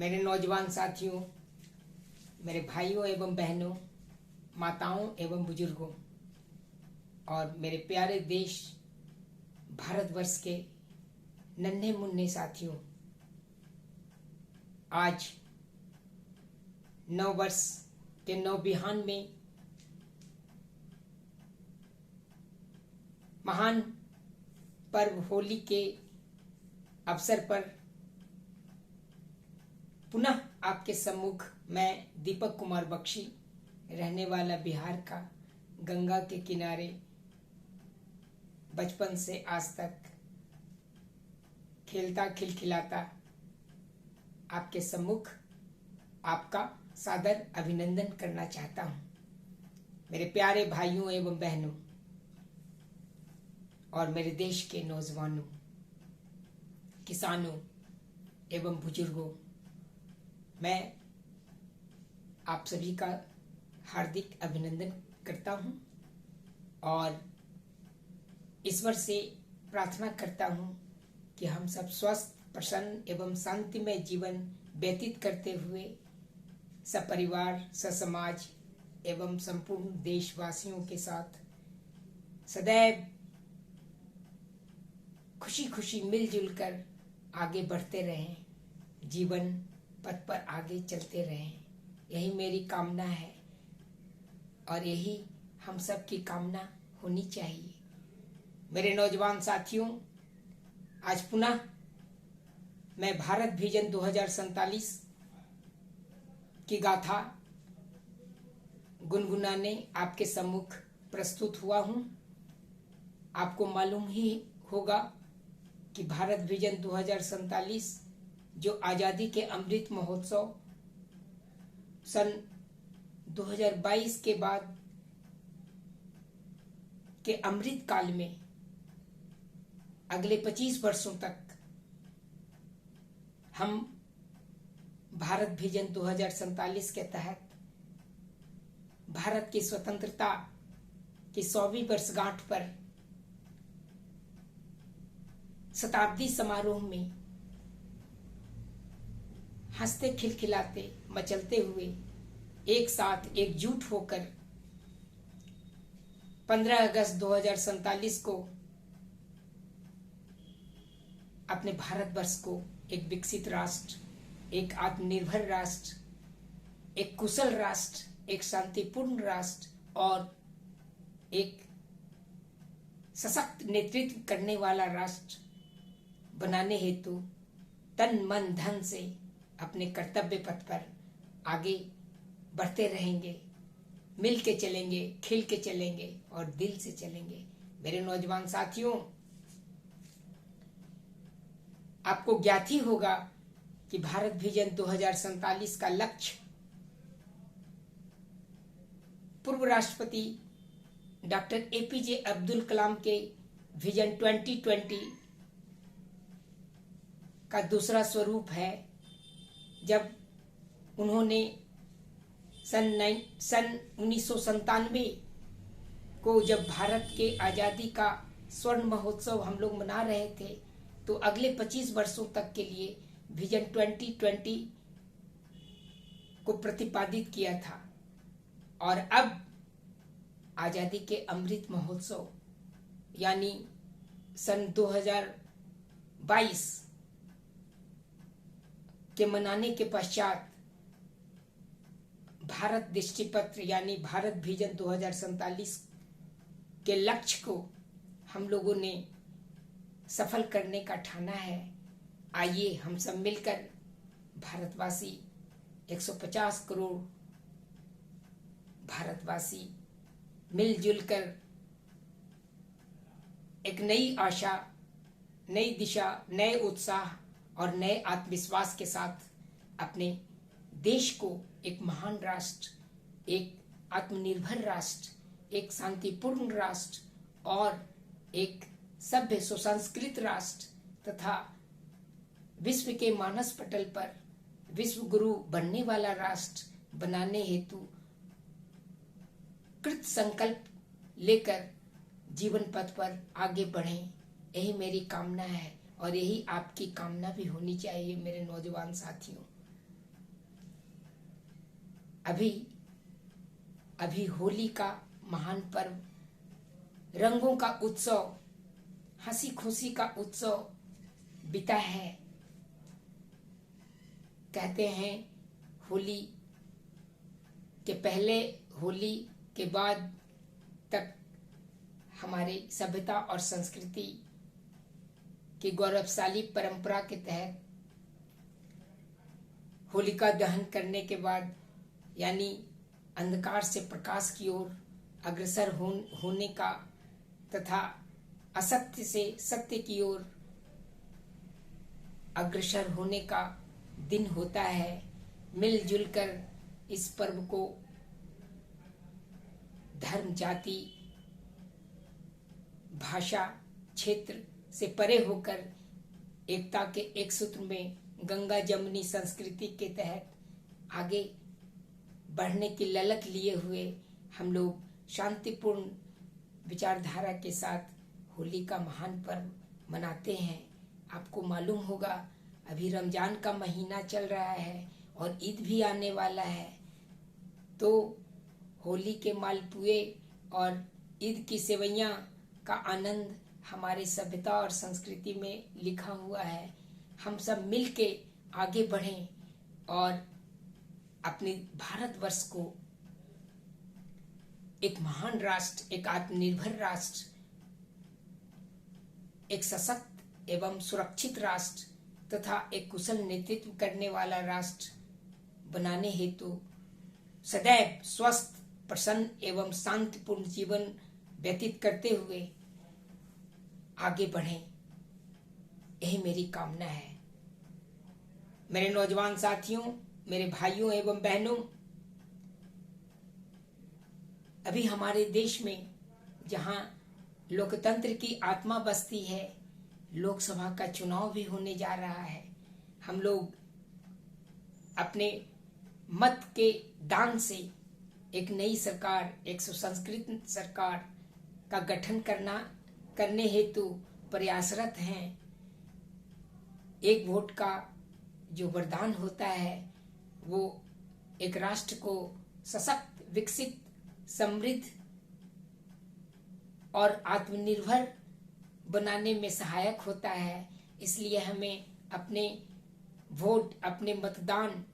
मेरे नौजवान साथियों, मेरे भाइयों एवं बहनों, माताओं एवं बुजुर्गों और मेरे प्यारे देश भारतवर्ष के नन्हे मुन्ने साथियों, आज नव वर्ष के नवबिहान में महान पर्व होली के अवसर पर पुनः आपके सम्मुख मैं दीपक कुमार बख्शी, रहने वाला बिहार का, गंगा के किनारे, बचपन से आज तक खेलता खिलखिलाता आपके सम्मुख आपका सादर अभिनंदन करना चाहता हूं। मेरे प्यारे भाइयों एवं बहनों और मेरे देश के नौजवानों, किसानों एवं बुजुर्गों, मैं आप सभी का हार्दिक अभिनंदन करता हूं और ईश्वर से प्रार्थना करता हूं कि हम सब स्वस्थ, प्रसन्न एवं शांतिमय जीवन व्यतीत करते हुए सपरिवार, ससमाज एवं संपूर्ण देशवासियों के साथ सदैव खुशी खुशी मिलजुल कर आगे बढ़ते रहें, जीवन पथ पर आगे चलते रहें। यही मेरी कामना है और यही हम सब की कामना होनी चाहिए। मेरे नौजवान साथियों, आज पुनः मैं भारत विजन 2047 की गाथा गुनगुनाने आपके सम्मुख प्रस्तुत हुआ हूं। आपको मालूम ही होगा कि भारत विजन 2047 जो आजादी के अमृत महोत्सव सन 2022 के बाद के अमृत काल में अगले 25 वर्षों तक हम भारत विजन 2047 के तहत भारत की स्वतंत्रता की 100वीं वर्षगांठ पर शताब्दी समारोह में हंसते खिलखिलाते मचलते हुए एक साथ एकजुट होकर 15 अगस्त 2047 को अपने भारतवर्ष को एक विकसित राष्ट्र, एक आत्मनिर्भर राष्ट्र, एक कुशल राष्ट्र, एक शांतिपूर्ण राष्ट्र और एक सशक्त नेतृत्व करने वाला राष्ट्र बनाने हेतु तन मन धन से अपने कर्तव्य पथ पर आगे बढ़ते रहेंगे, मिल के चलेंगे, खिल के चलेंगे और दिल से चलेंगे। मेरे नौजवान साथियों, आपको ज्ञात ही होगा कि भारत विजन 2047 का लक्ष्य पूर्व राष्ट्रपति डॉक्टर एपीजे अब्दुल कलाम के विजन 2020 का दूसरा स्वरूप है। जब उन्होंने सन 1997 को जब भारत के आजादी का स्वर्ण महोत्सव हम लोग मना रहे थे, तो अगले 25 वर्षों तक के लिए विजन 2020 को प्रतिपादित किया था। और अब आजादी के अमृत महोत्सव यानी सन 2022 के मनाने के पश्चात भारत दृष्टिपत्र यानी भारत विजन 2047 के लक्ष्य को हम लोगों ने सफल करने का ठाना है। आइए हम सब मिलकर भारतवासी 150 करोड़ भारतवासी मिलजुल कर एक नई आशा, नई दिशा, नए उत्साह और नए आत्मविश्वास के साथ अपने देश को एक महान राष्ट्र, एक आत्मनिर्भर राष्ट्र, एक शांतिपूर्ण राष्ट्र और एक सभ्य सुसंस्कृत राष्ट्र तथा विश्व के मानस पटल पर विश्व गुरु बनने वाला राष्ट्र बनाने हेतु कृत संकल्प लेकर जीवन पथ पर आगे बढ़ें। यही मेरी कामना है और यही आपकी कामना भी होनी चाहिए मेरे नौजवान साथियों। अभी अभी होली का महान पर्व, रंगों का उत्सव, हंसी खुशी का उत्सव बीता है। कहते हैं होली के पहले, होली के बाद तक हमारी सभ्यता और संस्कृति की गौरवशाली परंपरा के तहत होलिका दहन करने के बाद यानी अंधकार से प्रकाश की ओर अग्रसर होने का तथा असत्य से सत्य की ओर अग्रसर होने का दिन होता है। मिलजुल कर इस पर्व को धर्म, जाति, भाषा, क्षेत्र से परे होकर एकता के एक सूत्र में गंगा जमुनी संस्कृति के तहत आगे बढ़ने की ललक लिए हुए हम लोग शांतिपूर्ण विचारधारा के साथ होली का महान पर्व मनाते हैं। आपको मालूम होगा अभी रमजान का महीना चल रहा है और ईद भी आने वाला है, तो होली के मालपुए और ईद की सेवइयाँ का आनंद हमारे सभ्यता और संस्कृति में लिखा हुआ है। हम सब मिल के आगे बढ़ें और अपने भारतवर्ष को एक महान राष्ट्र, एक आत्मनिर्भर राष्ट्र, एक सशक्त एवं सुरक्षित राष्ट्र तथा एक कुशल नेतृत्व करने वाला राष्ट्र बनाने हेतु सदैव स्वस्थ, प्रसन्न एवं शांतिपूर्ण जीवन व्यतीत करते हुए आगे बढ़ें, यही मेरी कामना है। मेरे नौजवान साथियों, मेरे भाइयों एवं बहनों, अभी हमारे देश में जहां लोकतंत्र की आत्मा बसती है, लोकसभा का चुनाव भी होने जा रहा है। हम लोग अपने मत के दान से एक नई सरकार, एक सुसंस्कृत सरकार का गठन करने हेतु प्रयासरत हैं। एक वोट का जो वरदान होता है वो एक राष्ट्र को सशक्त, विकसित, समृद्ध और आत्मनिर्भर बनाने में सहायक होता है। इसलिए हमें अपने वोट, अपने मतदान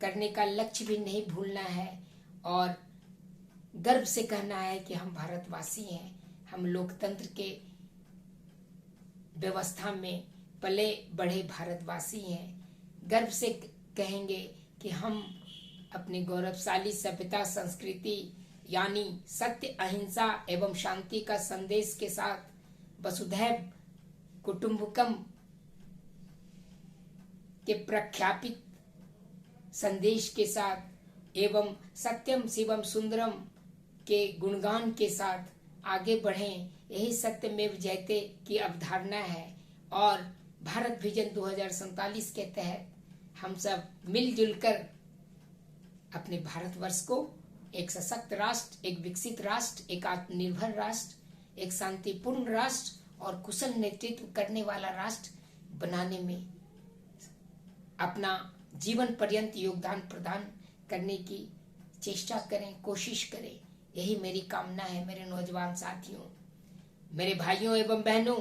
करने का लक्ष्य भी नहीं भूलना है और गर्व से कहना है कि हम भारतवासी हैं, हम लोकतंत्र के व्यवस्था में पले बढ़े भारतवासी हैं। गर्व से कहेंगे कि हम अपने गौरवशाली सभ्यता, संस्कृति यानी सत्य, अहिंसा एवं शांति का संदेश के साथ वसुधैव कुटुंबकम के प्रख्यापित संदेश के साथ एवं सत्यम शिवम सुंदरम के गुणगान के साथ आगे बढ़ें, यही सत्यमेव जयते की अवधारणा है। और भारत विजन 2047 के तहत हम सब मिलजुल कर अपने भारतवर्ष को एक सशक्त राष्ट्र, एक विकसित राष्ट्र, एक आत्मनिर्भर राष्ट्र, एक शांतिपूर्ण राष्ट्र और कुशल नेतृत्व करने वाला राष्ट्र बनाने में अपना जीवन पर्यंत योगदान प्रदान करने की चेष्टा करें, कोशिश करें, यही मेरी कामना है। मेरे नौजवान साथियों, मेरे भाइयों एवं बहनों,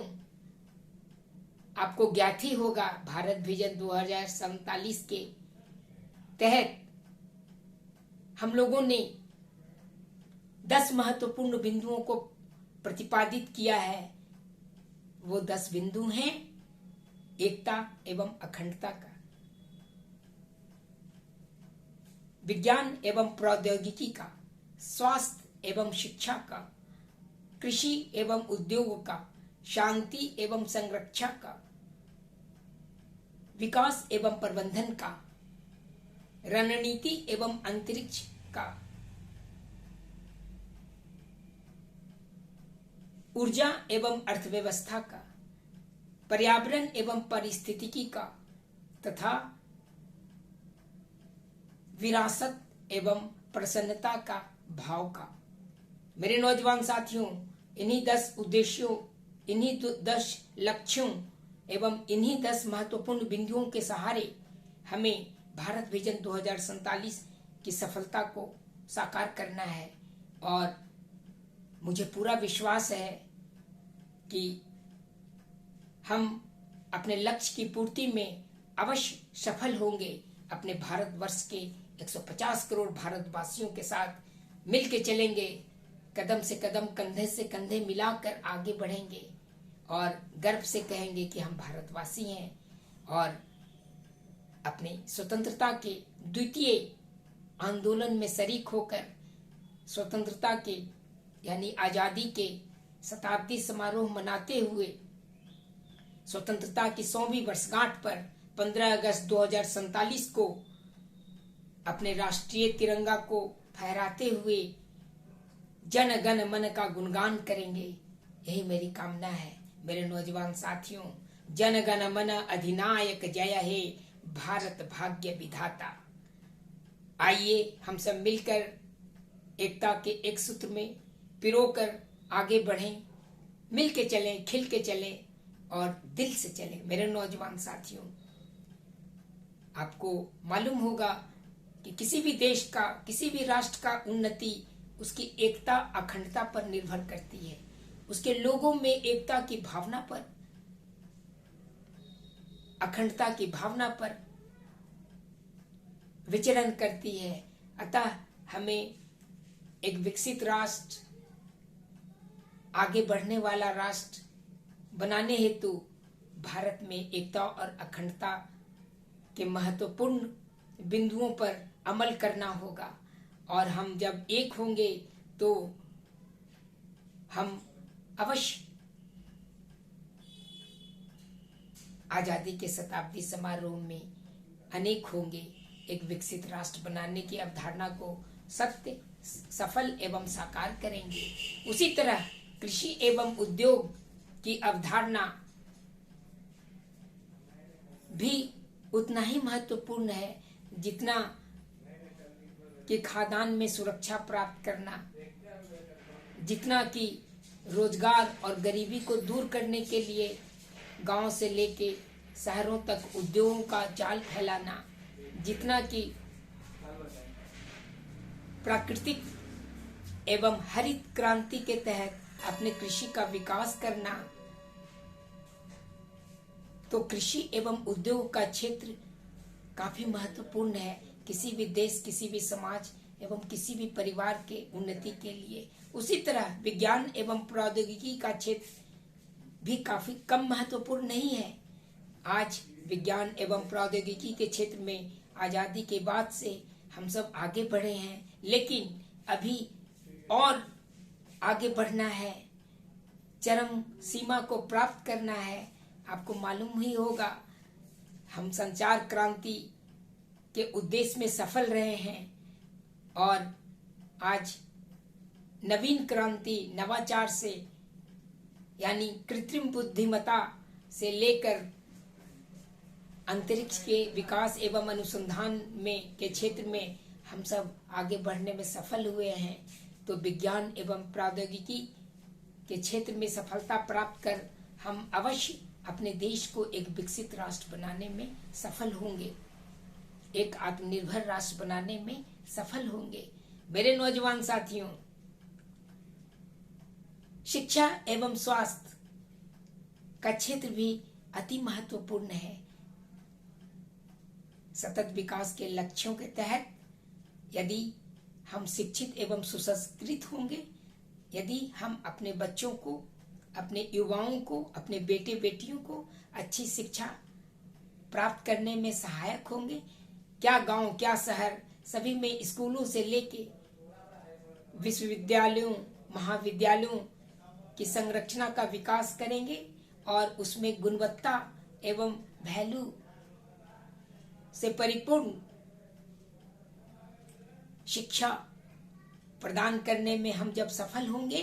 आपको ज्ञात ही होगा भारत विजन 2047 के तहत हम लोगों ने 10 महत्वपूर्ण बिंदुओं को प्रतिपादित किया है। वो 10 बिंदु हैं एकता एवं अखंडता का, विज्ञान एवं प्रौद्योगिकी का, स्वास्थ्य एवं शिक्षा का, कृषि एवं उद्योग का, शांति एवं संरक्षा का, विकास एवं प्रबंधन का, रणनीति एवं अंतरिक्ष का, ऊर्जा एवं अर्थव्यवस्था का, पर्यावरण एवं पारिस्थितिकी का तथा विरासत एवं प्रसन्नता का भाव का। मेरे नौजवान साथियों, इन्हीं 10 उद्देश्यों, इन्हीं 10 लक्ष्यों एवं इन्हीं 10 महत्वपूर्ण बिंदुओं के सहारे हमें भारत विजन 2047 की सफलता को साकार करना है। और मुझे पूरा विश्वास है कि हम अपने लक्ष्य की पूर्ति में अवश्य सफल होंगे। अपने भारतवर्ष के 150 करोड़ भारतवासियों के साथ मिलके चलेंगे, कदम से कदम, कंधे से कंधे मिलाकर आगे बढ़ेंगे और गर्व से कहेंगे कि हम भारतवासी हैं। और अपनी स्वतंत्रता के द्वितीय आंदोलन में शरीक होकर स्वतंत्रता के यानी आजादी के शताब्दी समारोह मनाते हुए स्वतंत्रता की 100वीं वर्षगांठ पर 15 अगस्त 2047 को अपने राष्ट्रीय तिरंगा को फहराते हुए जन गण मन का गुणगान करेंगे। यही मेरी कामना है मेरे नौजवान साथियों। जन गण मन अधिनायक जय हे भारत भाग्य विधाता। आइए हम सब मिलकर एकता के एक सूत्र में पिरोकर आगे बढ़ें, मिलके चलें, खिल के चलें और दिल से चलें। मेरे नौजवान साथियों, आपको मालूम होगा कि किसी भी देश का, किसी भी राष्ट्र का उन्नति उसकी एकता अखंडता पर निर्भर करती है, उसके लोगों में एकता की भावना पर, अखंडता की भावना पर विचरण करती है। अतः हमें एक विकसित राष्ट्र, आगे बढ़ने वाला राष्ट्र बनाने हेतु भारत में एकता और अखंडता के महत्वपूर्ण बिंदुओं पर अमल करना होगा। और हम जब एक होंगे तो हम अवश्य आजादी के शताब्दी समारोह में अनेक होंगे। एक विकसित राष्ट्र बनाने की अवधारणा को सत्य, सफल एवं साकार करेंगे। उसी तरह कृषि एवं उद्योग की अवधारणा भी उतना ही महत्वपूर्ण है जितना कि खाद्यान्न में सुरक्षा प्राप्त करना, जितना कि रोजगार और गरीबी को दूर करने के लिए गांव से लेके शहरों तक उद्योगों का जाल फैलाना, जितना कि प्राकृतिक एवं हरित क्रांति के तहत अपने कृषि का विकास करना। तो कृषि एवं उद्योग का क्षेत्र काफी महत्वपूर्ण है किसी भी देश, किसी भी समाज एवं किसी भी परिवार के उन्नति के लिए। उसी तरह विज्ञान एवं प्रौद्योगिकी का क्षेत्र भी काफी कम महत्वपूर्ण नहीं है। आज विज्ञान एवं प्रौद्योगिकी के क्षेत्र में आजादी के बाद से हम सब आगे बढ़े हैं, लेकिन अभी और आगे बढ़ना है, चरम सीमा को प्राप्त करना है। आपको मालूम ही होगा हम संचार क्रांति के उद्देश्य में सफल रहे हैं और आज नवीन क्रांति, नवाचार से यानी कृत्रिम बुद्धिमत्ता से लेकर अंतरिक्ष के विकास एवं अनुसंधान में के क्षेत्र में हम सब आगे बढ़ने में सफल हुए हैं। तो विज्ञान एवं प्रौद्योगिकी के क्षेत्र में सफलता प्राप्त कर हम अवश्य अपने देश को एक विकसित राष्ट्र बनाने में सफल होंगे, एक आत्मनिर्भर राष्ट्र बनाने में सफल होंगे। मेरे नौजवान साथियों, शिक्षा एवं स्वास्थ्य का क्षेत्र भी अति महत्वपूर्ण है। सतत विकास के लक्ष्यों के तहत यदि हम शिक्षित एवं सुसंस्कृत होंगे, यदि हम अपने बच्चों को, अपने युवाओं को, अपने बेटे बेटियों को अच्छी शिक्षा प्राप्त करने में सहायक होंगे, क्या गांव क्या शहर सभी में स्कूलों से लेके विश्वविद्यालयों, महाविद्यालयों की संरचना का विकास करेंगे और उसमें गुणवत्ता एवं वैल्यू से परिपूर्ण शिक्षा प्रदान करने में हम जब सफल होंगे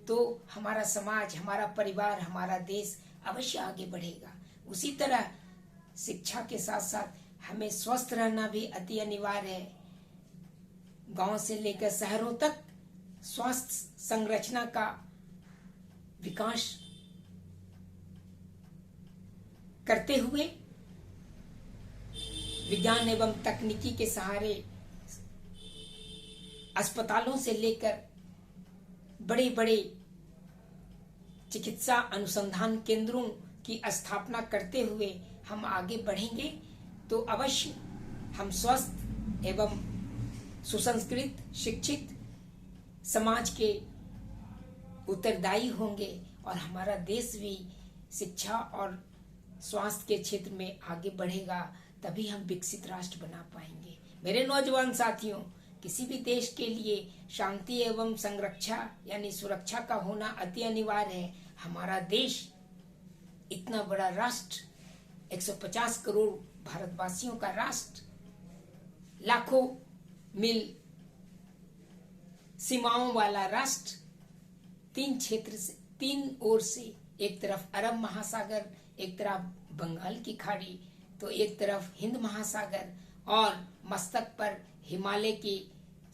तो हमारा समाज, हमारा परिवार, हमारा देश अवश्य आगे बढ़ेगा। उसी तरह शिक्षा के साथ साथ हमें स्वस्थ रहना भी अति अनिवार्य है। गांव से लेकर शहरों तक स्वास्थ्य संरचना का विकास करते हुए विज्ञान एवं तकनीकी के सहारे अस्पतालों से लेकर बड़े बड़े चिकित्सा अनुसंधान केंद्रों की स्थापना करते हुए हम आगे बढ़ेंगे तो अवश्य हम स्वस्थ एवं सुसंस्कृत शिक्षित समाज के उत्तरदायी होंगे और हमारा देश भी शिक्षा और स्वास्थ्य के क्षेत्र में आगे बढ़ेगा, तभी हम विकसित राष्ट्र बना पाएंगे। मेरे नौजवान साथियों, किसी भी देश के लिए शांति एवं संरक्षा यानी सुरक्षा का होना अति अनिवार्य है। हमारा देश इतना बड़ा राष्ट्र, 150 करोड़ भारतवासियों का राष्ट्र, लाखों मील सीमाओं वाला राष्ट्र, तीन ओर से, एक तरफ अरब महासागर, एक तरफ बंगाल की खाड़ी, तो एक तरफ हिंद महासागर और मस्तक पर हिमालय की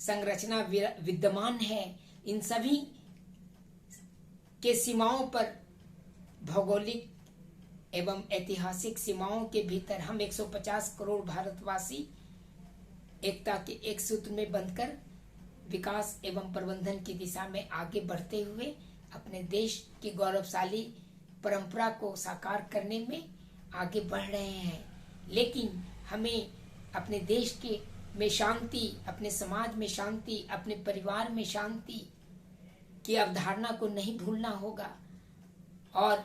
संरचना विद्यमान है। इन सभी के सीमाओं पर, भौगोलिक एवं ऐतिहासिक सीमाओं के भीतर हम 150 करोड़ भारतवासी एकता के एक सूत्र में बंधकर विकास एवं प्रबंधन की दिशा में आगे बढ़ते हुए अपने देश की गौरवशाली परंपरा को साकार करने में आगे बढ़ रहे हैं। लेकिन हमें अपने देश में शांति, अपने समाज में शांति, अपने परिवार में शांति की अवधारणा को नहीं भूलना होगा और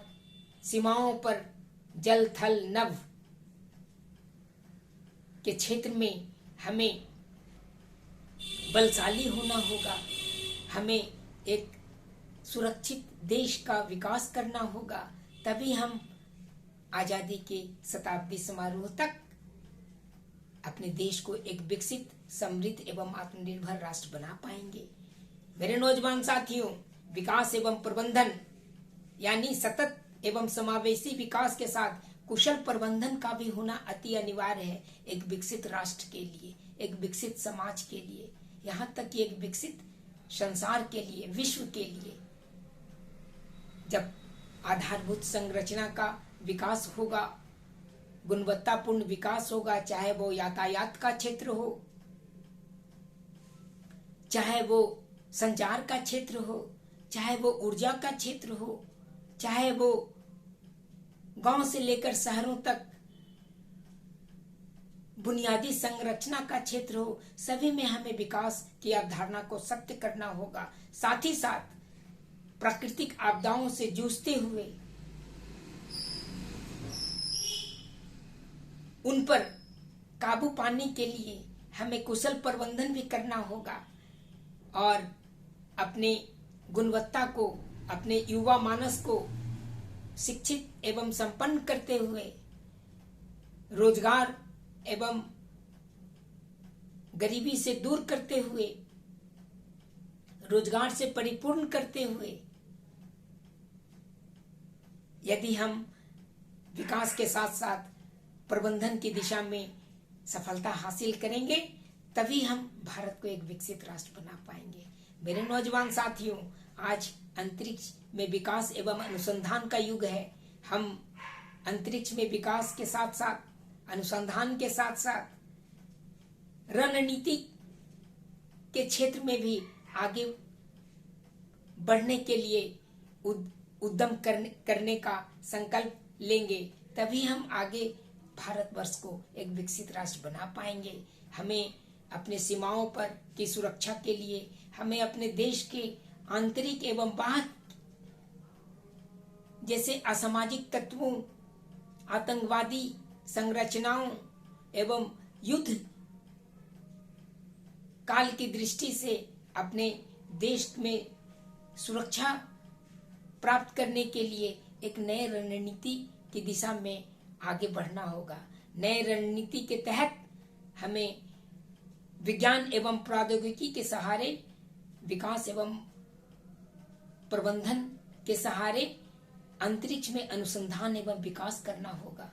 सीमाओं पर जल, थल, नभ के क्षेत्र में हमें बलशाली होना होगा। हमें एक सुरक्षित देश का विकास करना होगा, तभी हम आजादी के शताब्दी समारोह तक अपने देश को एक विकसित, समृद्ध एवं आत्मनिर्भर राष्ट्र बना पाएंगे। मेरे नौजवान साथियों, विकास एवं प्रबंधन यानी सतत एवं समावेशी विकास के साथ कुशल प्रबंधन का भी होना अति अनिवार्य है एक विकसित राष्ट्र के लिए, एक विकसित समाज के लिए, यहाँ तक कि एक विकसित संसार के लिए, विश्व के लिए। जब आधारभूत संरचना का विकास होगा, गुणवत्तापूर्ण विकास होगा, चाहे वो यातायात का क्षेत्र हो, चाहे वो संचार का क्षेत्र हो, चाहे वो ऊर्जा का क्षेत्र हो, चाहे वो गांव से लेकर शहरों तक बुनियादी संरचना का क्षेत्र हो, सभी में हमें विकास की अवधारणा को सत्य करना होगा। साथ ही साथ प्राकृतिक आपदाओं से जूझते हुए उन पर काबू पाने के लिए हमें कुशल प्रबंधन भी करना होगा और अपने गुणवत्ता को, अपने युवा मानस को शिक्षित एवं संपन्न करते हुए रोजगार एवं गरीबी से दूर करते हुए, रोजगार से परिपूर्ण करते हुए, यदि हम विकास के साथ साथ प्रबंधन की दिशा में सफलता हासिल करेंगे, तभी हम भारत को एक विकसित राष्ट्र बना पाएंगे। मेरे नौजवान साथियों, आज अंतरिक्ष में विकास एवं अनुसंधान का युग है। हम अंतरिक्ष में विकास के साथ साथ, अनुसंधान के साथ साथ रणनीति के क्षेत्र में भी आगे बढ़ने के लिए उद्यम करने का संकल्प लेंगे, तभी हम आगे भारतवर्ष को एक विकसित राष्ट्र बना पाएंगे। हमें अपने सीमाओं पर की सुरक्षा के लिए, हमें अपने देश के आंतरिक एवं बाहर जैसे असामाजिक तत्वों, आतंकवादी संरचनाओं एवं युद्ध काल की दृष्टि से अपने देश में सुरक्षा प्राप्त करने के लिए एक नए रणनीति की दिशा में आगे बढ़ना होगा। नए रणनीति के तहत हमें विज्ञान एवं प्रौद्योगिकी के सहारे, विकास एवं प्रबंधन के सहारे अंतरिक्ष में अनुसंधान एवं विकास करना होगा।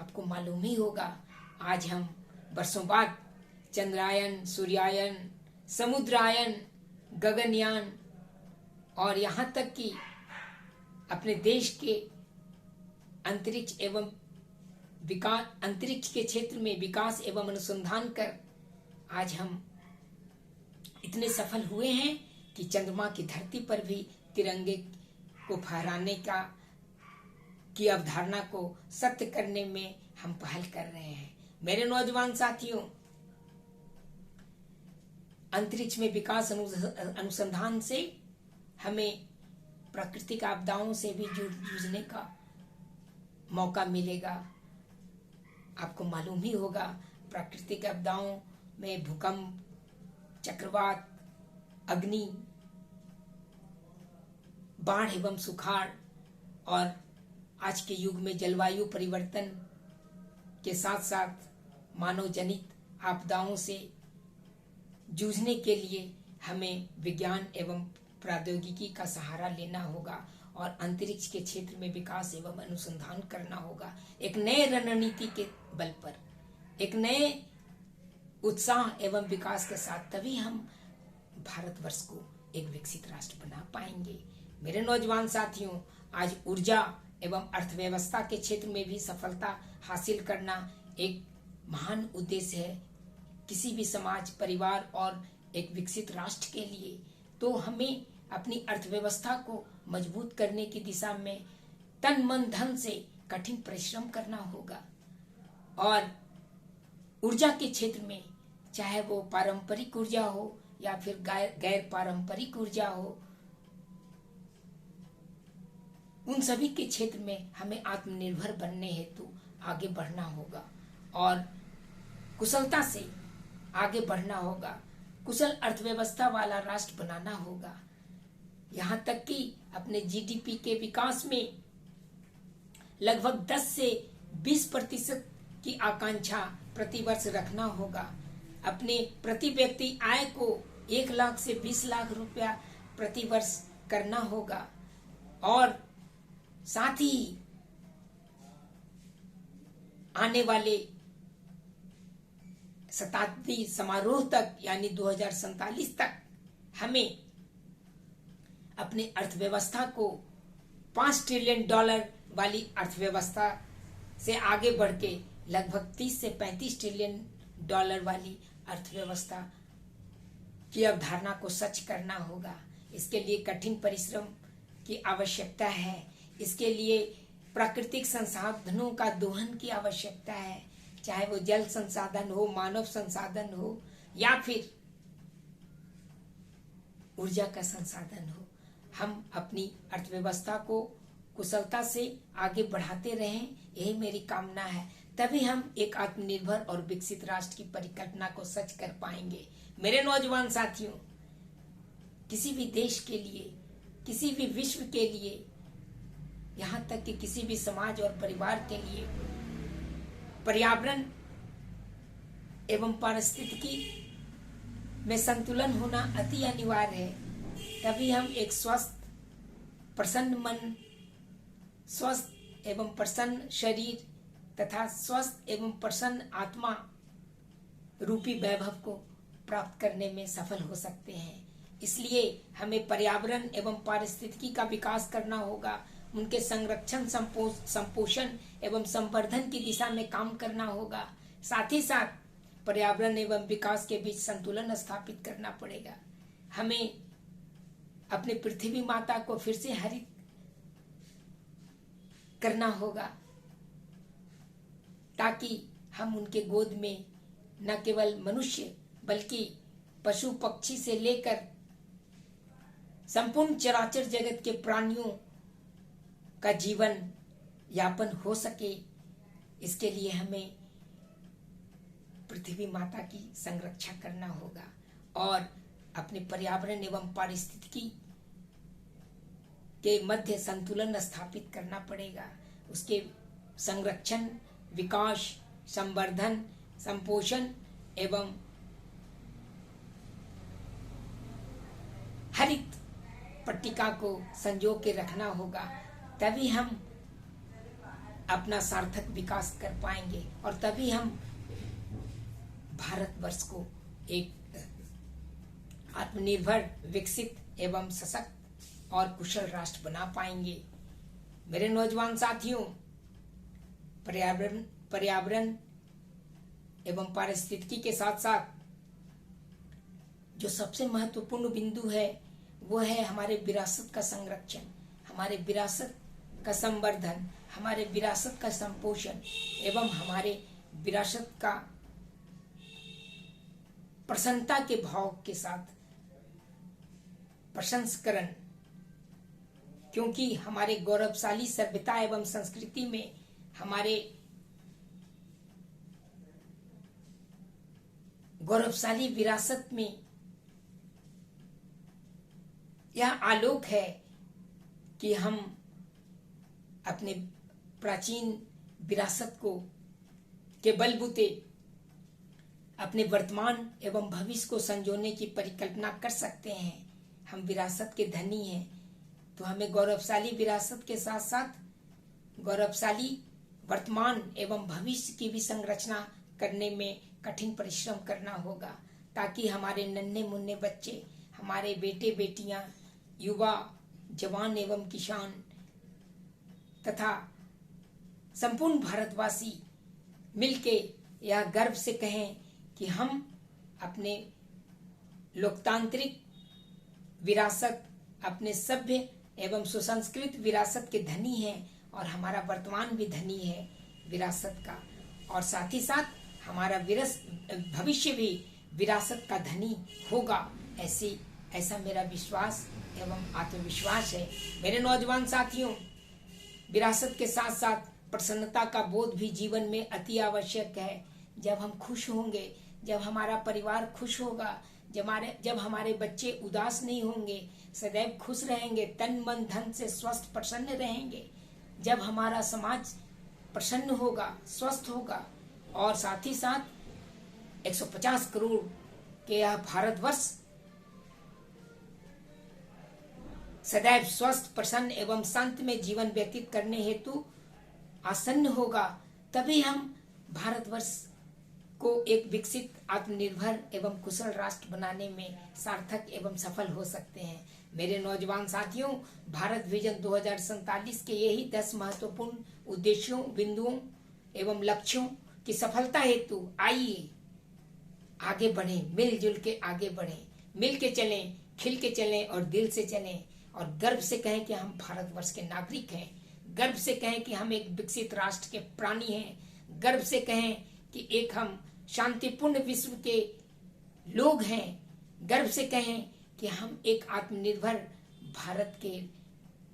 आपको मालूम ही होगा, आज हम वर्षों बाद चंद्रायन, सूर्यायन, समुद्रायन, गगनयान और यहाँ तक कि अपने देश के अंतरिक्ष एवं विकास, अंतरिक्ष के क्षेत्र में विकास एवं अनुसंधान कर आज हम इतने सफल हुए हैं कि चंद्रमा की धरती पर भी तिरंगे को फहराने की अवधारणा को सत्य करने में हम पहल कर रहे हैं। मेरे नौजवान साथियों, अंतरिक्ष में विकास अनुसंधान से हमें प्राकृतिक आपदाओं से भी जूझने का मौका मिलेगा। आपको मालूम ही होगा, प्राकृतिक आपदाओं में भूकंप, चक्रवात, अग्नि, बाढ़ एवं सुखाड़ और आज के युग में जलवायु परिवर्तन के साथ साथ मानव जनित आपदाओं से जूझने के लिए हमें विज्ञान एवं प्रौद्योगिकी का सहारा लेना होगा और अंतरिक्ष के क्षेत्र में विकास एवं अनुसंधान करना होगा। एक नए रणनीति के बल पर, एक नए उत्साह एवं विकास के साथ तभी हम भारतवर्ष को एक विकसित राष्ट्र बना पाएंगे। मेरे नौजवान साथियों, आज ऊर्जा एवं अर्थव्यवस्था के क्षेत्र में भी सफलता हासिल करना एक महान उद्देश्य है किसी भी समाज, परिवार और एक विकसित राष्ट्र के लिए। तो हमें अपनी अर्थव्यवस्था को मजबूत करने की दिशा में तन मन धन से कठिन परिश्रम करना होगा और ऊर्जा के क्षेत्र में, चाहे वो पारंपरिक ऊर्जा हो या फिर गैर पारंपरिक ऊर्जा हो, उन सभी के क्षेत्र में हमें आत्मनिर्भर बनने हेतु आगे बढ़ना होगा और कुशलता से आगे बढ़ना होगा। कुशल अर्थव्यवस्था वाला राष्ट्र बनाना होगा। यहाँ तक कि अपने जीडीपी के विकास में लगभग 10 से 20% की आकांक्षा प्रतिवर्ष रखना होगा। अपने प्रति व्यक्ति आय को 1 लाख से 20 लाख रुपया प्रतिवर्ष करना होगा और साथ ही आने वाले शताब्दी समारोह तक यानी 2047 तक हमें अपने अर्थव्यवस्था को $5 ट्रिलियन वाली अर्थव्यवस्था से आगे बढ़ के लगभग 30 से 35 ट्रिलियन डॉलर वाली अर्थव्यवस्था की अवधारणा को सच करना होगा। इसके लिए कठिन परिश्रम की आवश्यकता है। इसके लिए प्राकृतिक संसाधनों का दोहन की आवश्यकता है, चाहे वो जल संसाधन हो, मानव संसाधन हो या फिर ऊर्जा का संसाधन हो। हम अपनी अर्थव्यवस्था को कुशलता से आगे बढ़ाते रहें, यही मेरी कामना है। तभी हम एक आत्मनिर्भर और विकसित राष्ट्र की परिकल्पना को सच कर पाएंगे। मेरे नौजवान साथियों, किसी भी देश के लिए, किसी भी विश्व के लिए, यहाँ तक कि किसी भी समाज और परिवार के लिए पर्यावरण एवं पारिस्थितिकी में संतुलन होना अति अनिवार्य है। तभी हम एक स्वस्थ, प्रसन्न मन, स्वस्थ एवं प्रसन्न शरीर तथा स्वस्थ एवं प्रसन्न आत्मा रूपी वैभव को प्राप्त करने में सफल हो सकते हैं। इसलिए हमें पर्यावरण एवं पारिस्थितिकी का विकास करना होगा, उनके संरक्षण, संपोषण एवं संवर्धन की दिशा में काम करना होगा। साथ ही साथ पर्यावरण एवं विकास के बीच संतुलन स्थापित करना पड़ेगा। हमें अपनी पृथ्वी माता को फिर से हरित करना होगा ताकि हम उनके गोद में न केवल मनुष्य बल्कि पशु पक्षी से लेकर संपूर्ण चराचर जगत के प्राणियों का जीवन यापन हो सके। इसके लिए हमें पृथ्वी माता की संरक्षा करना होगा और अपने पर्यावरण एवं पारिस्थितिकी के मध्य संतुलन स्थापित करना पड़ेगा। उसके संरक्षण, विकास, संवर्धन, संपोषण एवं हरित पट्टिका को संजो के रखना होगा। तभी हम अपना सार्थक विकास कर पाएंगे और तभी हम भारतवर्ष को एक आत्मनिर्भर, विकसित एवं सशक्त और कुशल राष्ट्र बना पाएंगे। मेरे नौजवान साथियों, पर्यावरण एवं पारिस्थितिकी के साथ साथ जो सबसे महत्वपूर्ण बिंदु है वो है हमारे विरासत का संरक्षण, हमारे विरासत का संवर्धन, हमारे विरासत का संपोषण एवं हमारे विरासत का प्रसन्नता के भाव के साथ प्रशंसकरण, क्योंकि हमारे गौरवशाली सभ्यता एवं संस्कृति में हमारे गौरवशाली विरासत में यह आलोक है कि हम अपने प्राचीन विरासत को के बलबूते अपने वर्तमान एवं भविष्य को संजोने की परिकल्पना कर सकते हैं। हम विरासत के धनी हैं, तो हमें गौरवशाली विरासत के साथ साथ गौरवशाली वर्तमान एवं भविष्य की भी संरचना करने में कठिन परिश्रम करना होगा, ताकि हमारे नन्हे मुन्ने बच्चे, हमारे बेटे बेटियां, युवा, जवान एवं किसान तथा संपूर्ण भारतवासी मिलके यह गर्व से कहें कि हम अपने लोकतांत्रिक विरासत, अपने सभ्य एवं सुसंस्कृत विरासत के धनी हैं और हमारा वर्तमान भी धनी है विरासत का, और साथ ही साथ हमारा भविष्य भी विरासत का धनी होगा। ऐसा मेरा विश्वास एवं आत्मविश्वास है। मेरे नौजवान साथियों, विरासत के साथ साथ प्रसन्नता का बोध भी जीवन में अति आवश्यक है। जब हम खुश होंगे, जब हमारा परिवार खुश होगा, जब हमारे बच्चे उदास नहीं होंगे, सदैव खुश रहेंगे, तन मन धन से स्वस्थ प्रसन्न रहेंगे, जब हमारा समाज प्रसन्न होगा, स्वस्थ होगा, और साथ ही साथ 150 करोड़ के यह भारतवर्ष सदैव स्वस्थ, प्रसन्न एवं शांत में जीवन व्यतीत करने हेतु आसन्न होगा, तभी हम भारतवर्ष को एक विकसित, आत्मनिर्भर एवं कुशल राष्ट्र बनाने में सार्थक एवं सफल हो सकते हैं। मेरे नौजवान साथियों, भारत विजन 2047 के यही 10 महत्वपूर्ण उद्देश्यों, बिंदुओं एवं लक्ष्यों की सफलता हेतु आइए आगे बढ़ें, मिलजुल के आगे बढ़ें, मिल के चलें, खिल के चलें और दिल से चलें, और गर्व से कहें कि हम भारतवर्ष के नागरिक हैं, गर्व से कहें कि हम एक विकसित राष्ट्र के प्राणी हैं, गर्व से कहें कि एक हम शांतिपूर्ण विश्व के लोग हैं, गर्व से कहें कि हम एक आत्मनिर्भर भारत के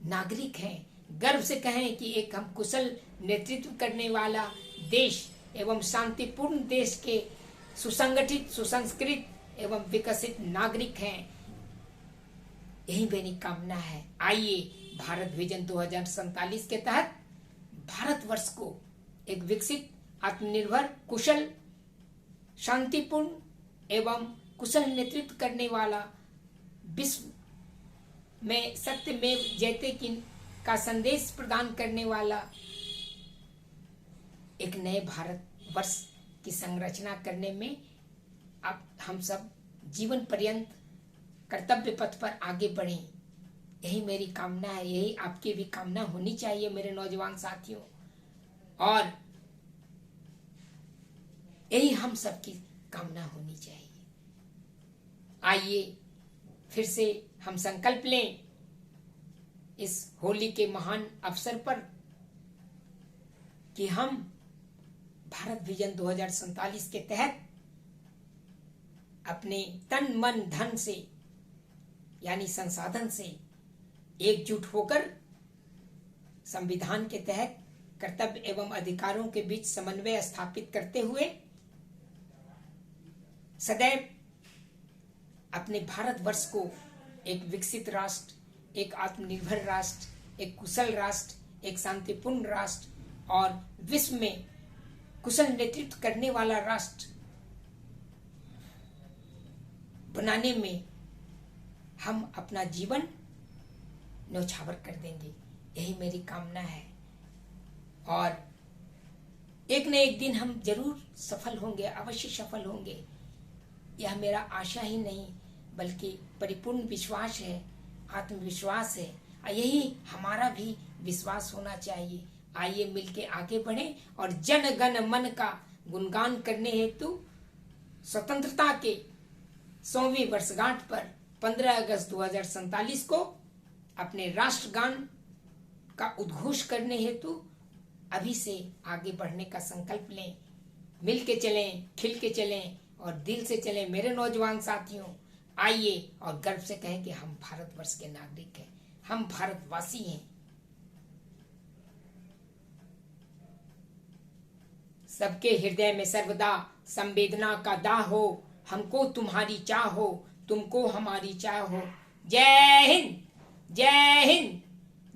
नागरिक हैं, गर्व से कहें कि एक हम कुशल नेतृत्व करने वाला देश एवं शांतिपूर्ण देश के सुसंगठित, सुसंस्कृत एवं विकसित नागरिक हैं। यही मेरी कामना है। आइए भारत विजन 2047 के तहत भारतवर्ष को एक विकसित, आत्मनिर्भर, कुशल, शांतिपूर्ण एवं कुशल नेतृत्व करने वाला, विश्व में सत्यमेव जयते का संदेश प्रदान करने वाला एक नए भारतवर्ष की संरचना करने में अब हम सब जीवन पर्यंत कर्तव्य पथ पर आगे बढ़ें। यही मेरी कामना है, यही आपकी भी कामना होनी चाहिए मेरे नौजवान साथियों, और यही हम सबकी कामना होनी चाहिए। आइए फिर से हम संकल्प लें इस होली के महान अवसर पर कि हम भारत विजन 2047 के तहत अपने तन मन धन से, यानी संसाधन से एकजुट होकर संविधान के तहत कर्तव्य एवं अधिकारों के बीच समन्वय स्थापित करते हुए सदैव अपने भारतवर्ष को एक विकसित राष्ट्र, एक आत्मनिर्भर राष्ट्र, एक कुशल राष्ट्र, एक शांतिपूर्ण राष्ट्र और विश्व में कुशल नेतृत्व करने वाला राष्ट्र बनाने में हम अपना जीवन न्यौछावर कर देंगे। यही मेरी कामना है, और एक न एक दिन हम जरूर सफल होंगे, अवश्य सफल होंगे। यह मेरा आशा ही नहीं बल्कि परिपूर्ण विश्वास है, आत्मविश्वास है, और यही हमारा भी विश्वास होना चाहिए। आइए मिलके आगे बढ़ें और जन गण मन का गुणगान करने हेतु स्वतंत्रता के 100वीं वर्षगांठ पर 15 अगस्त 2047 को अपने राष्ट्रगान का उद्घोष करने हेतु अभी से आगे बढ़ने का संकल्प लें। मिल के चलें, खिल के चलें और दिल से चलें। मेरे नौजवान साथियों, आइए और गर्व से कहें कि हम भारतवर्ष के नागरिक हैं, हम भारतवासी हैं। सबके हृदय में सर्वदा संवेदना का दाह हो, हमको तुम्हारी चाह हो, तुमको हमारी चाह हो। जय हिंद, जय हिंद,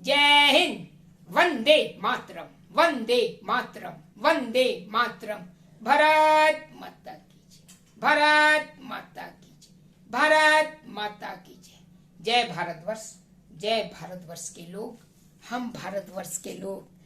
जय हिंद। वंदे मातरम, वंदे मातरम, वंदे मातरम। भारत माता की जय, भारत माता की जय, भारत माता की जय। जय भारतवर्ष, जय भारतवर्ष के लोग, हम भारतवर्ष के लोग।